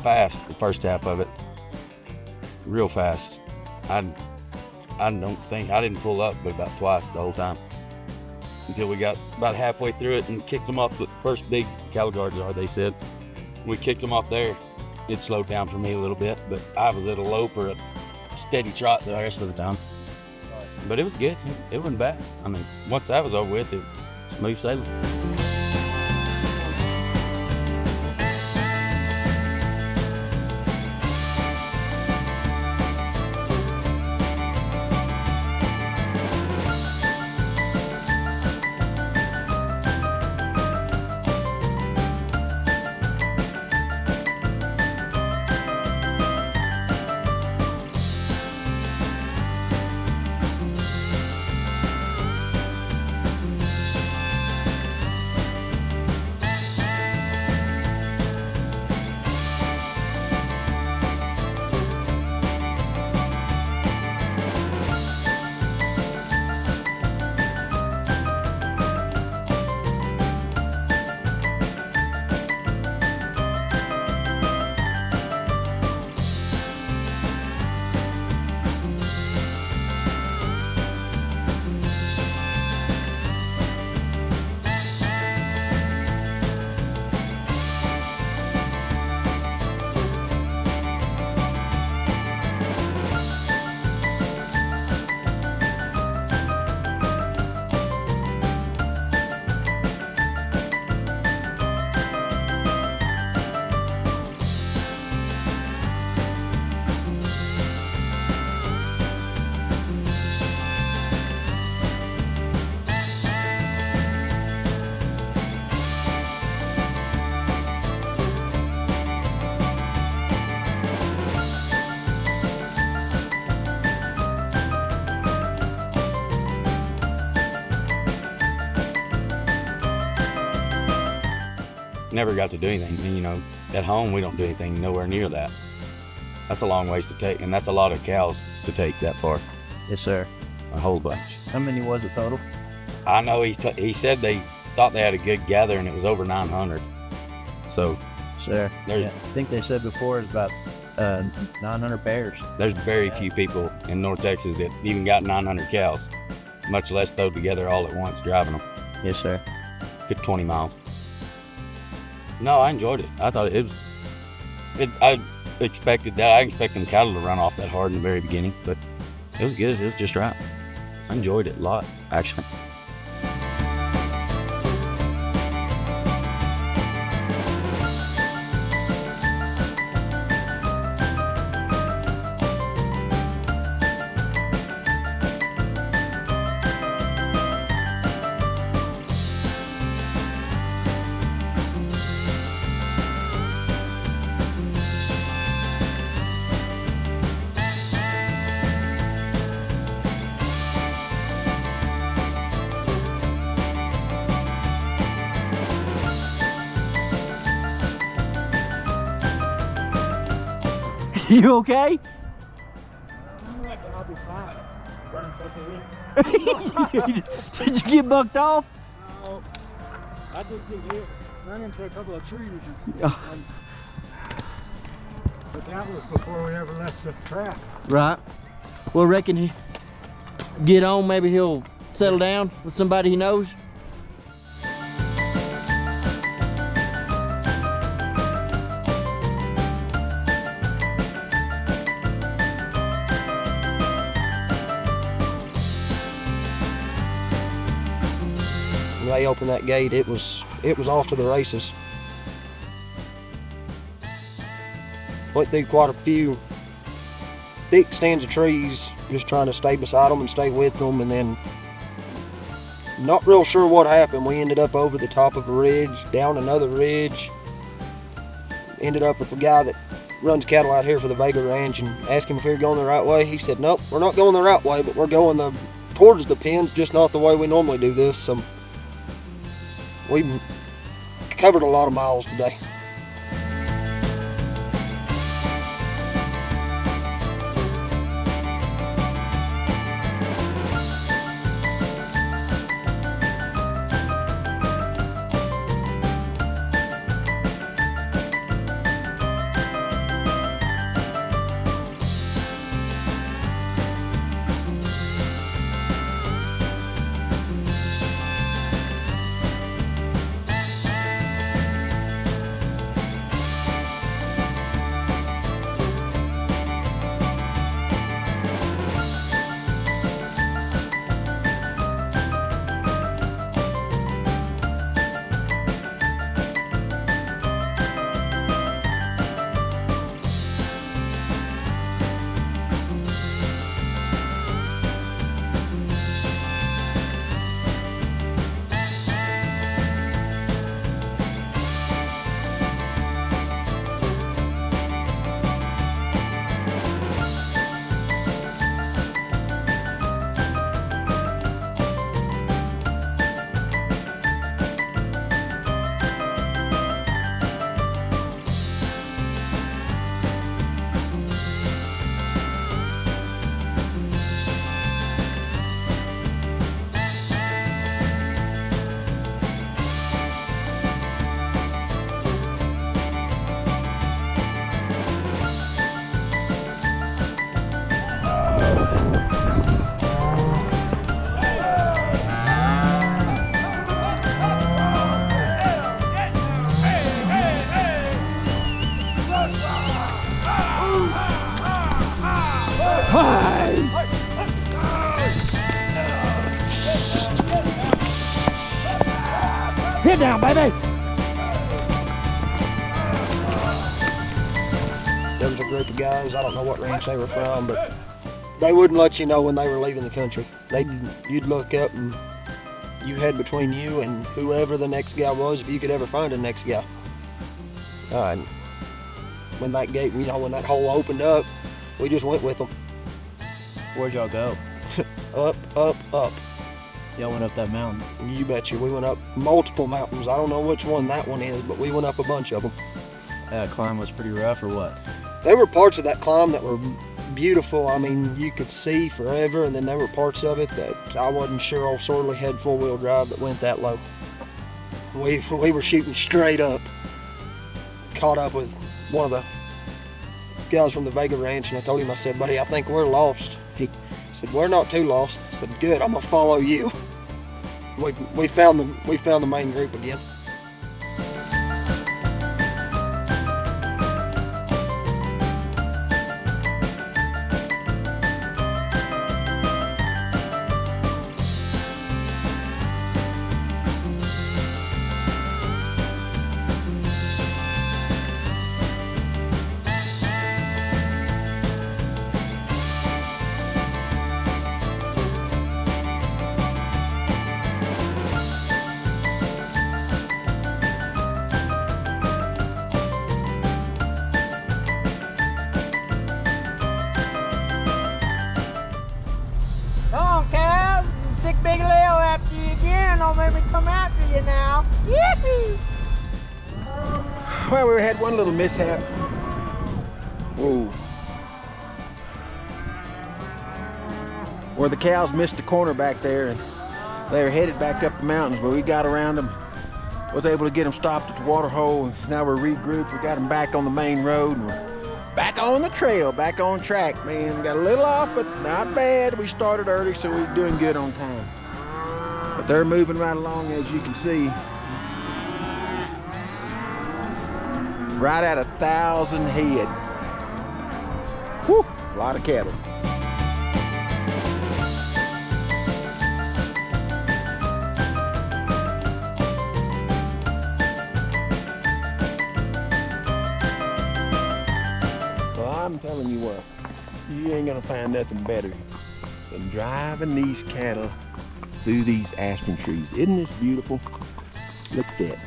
fast the first half of it, real fast. I didn't pull up but about twice the whole time until we got about halfway through it and kicked them off the first big cattle guards they said. We kicked them off there. It slowed down for me a little bit, but I was at a lope or a steady trot the rest of the time. But it was good. It wasn't bad. I mean, once that was over with, it was smooth sailing. Never got to do anything. You know, at home we don't do anything nowhere near that. That's a long ways to take, and that's a lot of cows to take that far. Yes, sir. A whole bunch. How many was it total? I know he said they thought they had a good gather, and it was over 900. So, sir, yeah, I think they said before it's about 900 bears. There's very few people in North Texas that even got 900 cows, much less throw together all at once driving them. Yes, sir. 20 miles. No, I enjoyed it. I thought I expected that. I expected them cattle to run off that hard in the very beginning, but it was good. It was just right. I enjoyed it a lot, actually. You okay? I'll be fine. Running for 2 weeks. Did you get bucked off? No, I did get hit. Ran into a couple of trees. But that was before we ever left the track. Right. Well, reckon he get on. Maybe he'll settle down with somebody he knows. When they opened that gate, it was off to the races. Went through quite a few thick stands of trees, just trying to stay beside them and stay with them, and then not real sure what happened. We ended up over the top of a ridge, down another ridge, ended up with a guy that runs cattle out here for the Vega Ranch, and asked him if we were going the right way. He said, nope, we're not going the right way, but we're going towards the pens, just not the way we normally do this. So we covered a lot of miles today. Get down, baby. There was a group of guys, I don't know what ranch they were from, but they wouldn't let you know when they were leaving the country. You'd look up and you had between you and whoever the next guy was, if you could ever find the next guy. And when that gate, when that hole opened up, we just went with them. Where'd y'all go? Up, up, up. Y'all went up that mountain. You betcha. We went up multiple mountains. I don't know which one that one is, but we went up a bunch of them. That climb was pretty rough or what? There were parts of that climb that were beautiful. I mean, you could see forever, and then there were parts of it that I wasn't sure old Sorley had four-wheel drive that went that low. We were shooting straight up. Caught up with one of the guys from the Vega Ranch, and I told him, I said, buddy, I think we're lost. He said, we're not too lost. I said, good, I'm gonna follow you. We found the main group again. Come on, cows. Stick Big Leo after you again. Don't make me come after you now. Yippee! Well, we had one little mishap. Whoa. Where the cows missed the corner back there, and they were headed back up the mountains, but we got around them, was able to get them stopped at the water hole, and now we're regrouped. We got them back on the main road, and we're back on the trail, back on track, man. Got a little off, but not bad. We started early, so we're doing good on time. But they're moving right along, as you can see. Right at 1,000 head. Whew, a lot of cattle. I'm telling you what, you ain't gonna find nothing better than driving these cattle through these aspen trees. Isn't this beautiful? Look at that.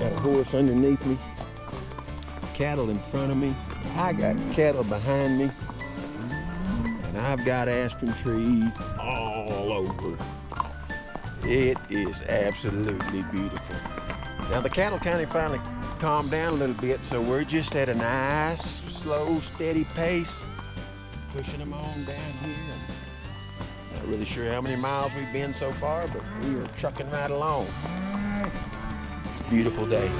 Got a horse underneath me, cattle in front of me. I got cattle behind me, and I've got aspen trees all over. It is absolutely beautiful. Now the cattle kind of finally calmed down a little bit, so we're just at a nice, slow, steady pace, pushing them on down here. Not really sure how many miles we've been so far, but we are trucking right along. Beautiful day.